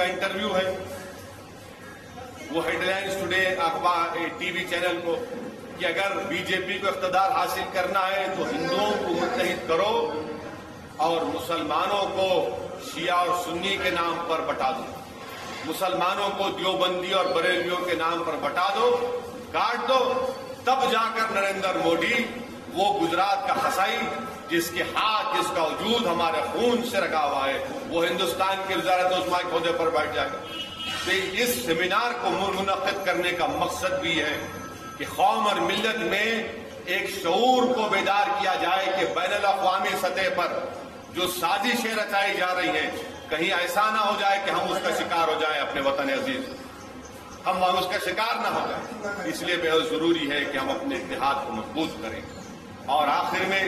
Interview ہے، وہ head lines today اخبار ٹی وی چینل کو کہ اگر بی جے پی کو اقتدار حاصل کرنا ہے تو ہندوؤں کو متحد کرو اور مسلمانوں کو شیعہ اور سنی کے نام پر بٹا دو، مسلمانوں کو دیوبندی اور بریلویوں کے نام پر بٹا دو، کاٹ دو، تب جا کر نریندر موڈی وہ گجرات کا قصائی جس کے ہاتھ جس کا وجود ہمارے خون سے رکھا ہوا ہے وہ ہندوستان کی وزارت عظمیٰ کے عہدے پر بیٹھ جائے گا۔ تو اس سیمینار کو منعقد کرنے کا مقصد بھی ہے کہ قوم اور ملت میں ایک شعور کو بیدار کیا جائے کہ بین الاقوامی سطح پر جو سازشیں رچائی جا رہی ہیں کہیں ایسا نہ ہو جائے کہ ہم اس کا شکار ہو جائیں، اپنے وطن عزیز ہم اس کا شکار نہ ہو جائیں۔ اس لیے بہت ضروری ہے کہ ہم اپنے اتحاد کو مضبوط کریں اور آخر میں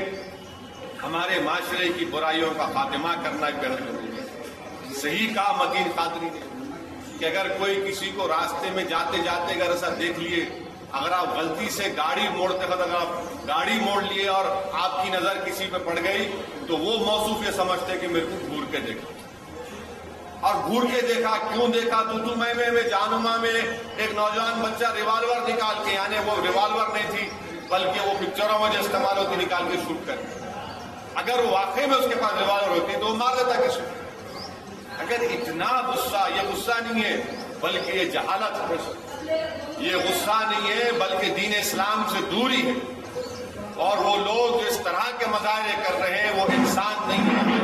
ہمارے معاشرے کی برائیوں کا خاتمہ کرنا بہت ضروری ہے۔ صحیح کہا متین قادری نے کہ اگر کوئی کسی کو راستے میں جاتے جاتے اگر ایسا دیکھ لیے، اگر آپ غلطی سے گاڑی موڑتے وقت اگر آپ گاڑی موڑ لیے اور آپ کی نظر کسی پہ پڑ گئی تو وہ موصوف یہ سمجھتے کہ میرے کو گھور کے دیکھا، اور گھور کے دیکھا کیوں دیکھا تو میں جہنما میں ایک نوجوان بچہ ریوالور نکال کے، یعنی وہ ریوالور نہیں تھی بلکہ وہ پکچروں میں جو استعمال ہوتی نکال کے شوٹ کر، اگر وہ واقعی میں اس کے پاس ریوالور ہوتی تو وہ مار دیتا کسی کو۔ اگر اتنا غصہ، یہ غصہ نہیں ہے بلکہ یہ جہالت ہے، یہ غصہ نہیں ہے بلکہ دین اسلام سے دوری ہے، اور وہ لوگ جو اس طرح کے مظاہرے کر رہے ہیں وہ انسان نہیں ہے۔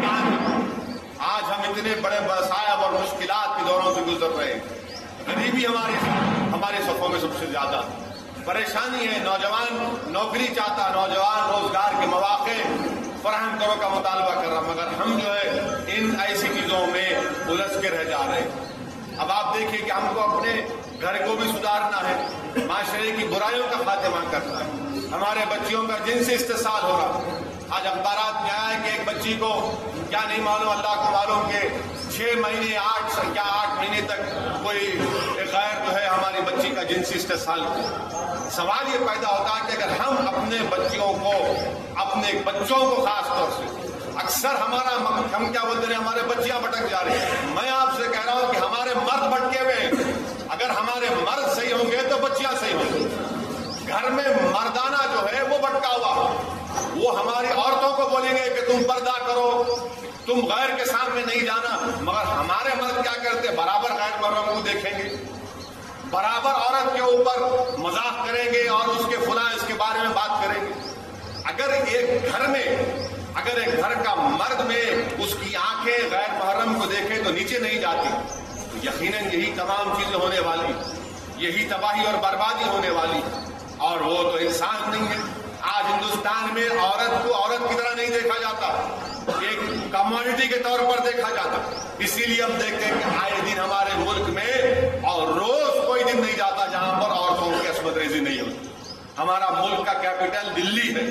آج ہم اتنے بڑے مصائب اور مشکلات کے دوروں سے گزر رہے ہیں، غریبی ہمارے صفوں میں سب سے زیادہ پریشانی ہے، نوجوان نوکری چاہتا، نوجوان روزگار کے مواقع فراہم کرو کا مطالبہ کر رہا، مگر ہم جو ہے ان ایسی چیزوں میں الجھ کے رہ جا رہے ہیں۔ اب آپ دیکھیں کہ ہم کو اپنے گھر کو بھی سدھارنا ہے، معاشرے کی برائیوں کا خاتمہ کرنا ہے، ہمارے بچیوں کا جنسی استحصال ہو رہا۔ آج اخبارات میں آیا کہ ایک بچی کو کیا نہیں معلوم، اللہ کو معلوم کہ 6 مہینے 8 مہینے تک کوئی غیر جو ہے ہماری بچی کا جنسی استحصال کیا۔ سوال یہ پیدا ہوتا ہے کہ اگر ہم اپنے بچوں کو، اپنے بچوں کو خاص طور سے، اکثر ہم کیا بولتے ہیں ہمارے بچیاں بھٹک جا رہی ہیں، میں آپ سے کہہ رہا ہوں کہ ہمارے مرد بھٹکے ہوئے ہیں، اگر ہمارے مرد صحیح ہوں گے تو بچیاں صحیح ہوں گی۔ گھر میں مردانہ جو ہے وہ بھٹکا ہوا، وہ ہماری عورتوں کو بولیں گے کہ تم پردہ کرو، تم غیر کے سامنے نہیں جانا، مگر ہمارے مرد کیا کرتے، برابر غیر مردوں کو دیکھیں گے، برابر عورت کے اوپر مذاق کریں گے اور اس کے فلاں اس کے بارے میں بات کریں گے۔ اگر ایک گھر کا مرد میں اس کی آنکھیں غیر محرم کو دیکھیں تو نیچے نہیں جاتی، تو یقیناً یہی تمام چیزیں ہونے والی، یہی تباہی اور بربادی ہونے والی، اور وہ تو انسان نہیں ہے۔ آج ہندوستان میں عورت کو عورت کی طرح نہیں دیکھا جاتا، ایک کموڈٹی کے طور پر دیکھا جاتا۔ اسی لیے ہم دیکھتے ہیں کہ آئے دن ہمارے ملک میں اور روز کوئی دن نہیں جاتا جہاں پر عورتوں کی عصمت ریزی نہیں ہوتی۔ ہمارا ملک کا کیپٹل دلی ہے،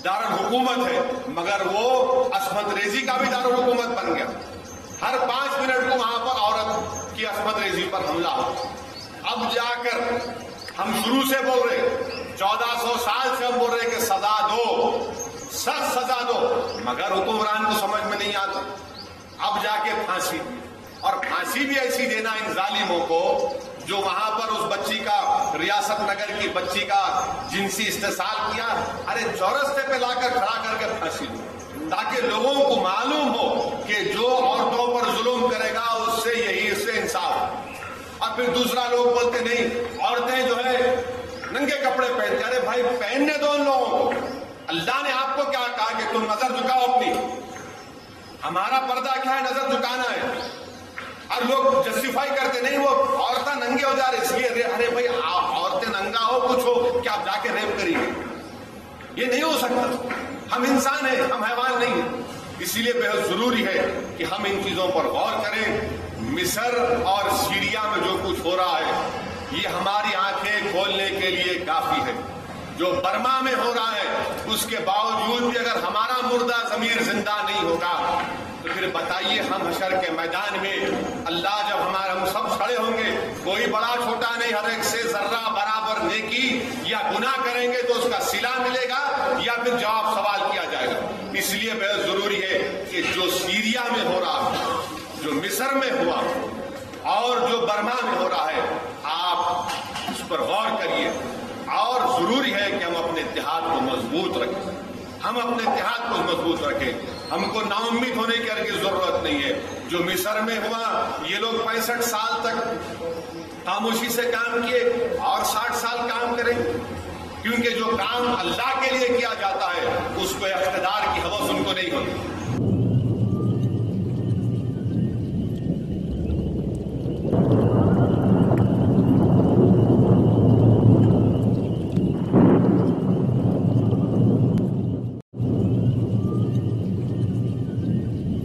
دارالحکومت ہے، مگر وہ عصمت ریزی کا بھی دارالحکومت بن گیا۔ ہر 5 منٹ کو وہاں پر عورت کی عصمت ریزی پر حملہ ہو۔ اب جا کر ہم شروع سے بول رہے، 1400 سال سے ہم بول رہے کہ سزا دو، سخت سزا دو، مگر حکمران کو سمجھ میں نہیں آتا۔ اب جا کے پھانسی، اور پھانسی بھی ایسی دینا ان ظالموں کو جو وہاں پر اس بچی کا، ریاست نگر کی بچی کا جنسی استحصال کیا، ارے چورستے پہ لا کر کھڑا کر کے پھانسی دو، تاکہ لوگوں کو معلوم ہو کہ جو عورتوں پر ظلم کرے گا اس سے انصاف۔ اور پھر دوسرا لوگ بولتے نہیں، عورتیں جو ہے ننگے کپڑے پہنتے، ارے بھائی پہننے دو ان لوگوں کو، اللہ نے آپ کو کیا کہا کہ تم نظر جھکاؤ اپنی، ہمارا پردہ کیا ہے، نظر جھکانا ہے۔ اور لوگ جسٹیفائی کرتے نہیں، وہ عورتیں ننگے ہو جا رہے اس لیے، ارے بھائی عورتیں ننگا ہو کچھ ہو کیا آپ جا کے ریپ کریں گے، یہ نہیں ہو سکتا۔ ہم انسان ہیں، ہم حیوان نہیں ہیں۔ اسی لیے بہت ضروری ہے کہ ہم ان چیزوں پر غور کریں۔ مصر اور سیریا میں جو کچھ ہو رہا ہے یہ ہماری آنکھیں کھولنے کے لیے کافی ہے۔ جو برما میں ہو رہا ہے اس کے باوجود بھی اگر ہمارا مردہ ضمیر زندہ نہیں ہوگا تو پھر بتائیے ہم حشر کے میدان میں اللہ جب ہم سب کھڑے ہوں گے، کوئی بڑا چھوٹا نہیں، ہر ایک سے ذرہ برابر نیکی یا گناہ کریں گے تو اس کا صلہ ملے گا یا پھر جواب سوال کیا جائے گا۔ اس لیے بہت ضروری ہے کہ جو سیریا میں ہو رہا، جو مصر میں ہوا، اور جو برما میں ہو رہا ہے آپ اس پر غور کریے، اور ضروری ہے کہ ہم اپنے اتحاد کو مضبوط رکھیں، ہم اپنے اتحاد کو مضبوط رکھیں، ہم کو نا امید ہونے کی ضرورت نہیں ہے۔ جو مصر میں ہوا، یہ لوگ 65 سال تک خاموشی سے کام کیے اور 60 سال کام کریں، کیونکہ جو کام اللہ کے لیے کیا جاتا ہے اس کو اقتدار کی ہوس ان کو نہیں ہوتی۔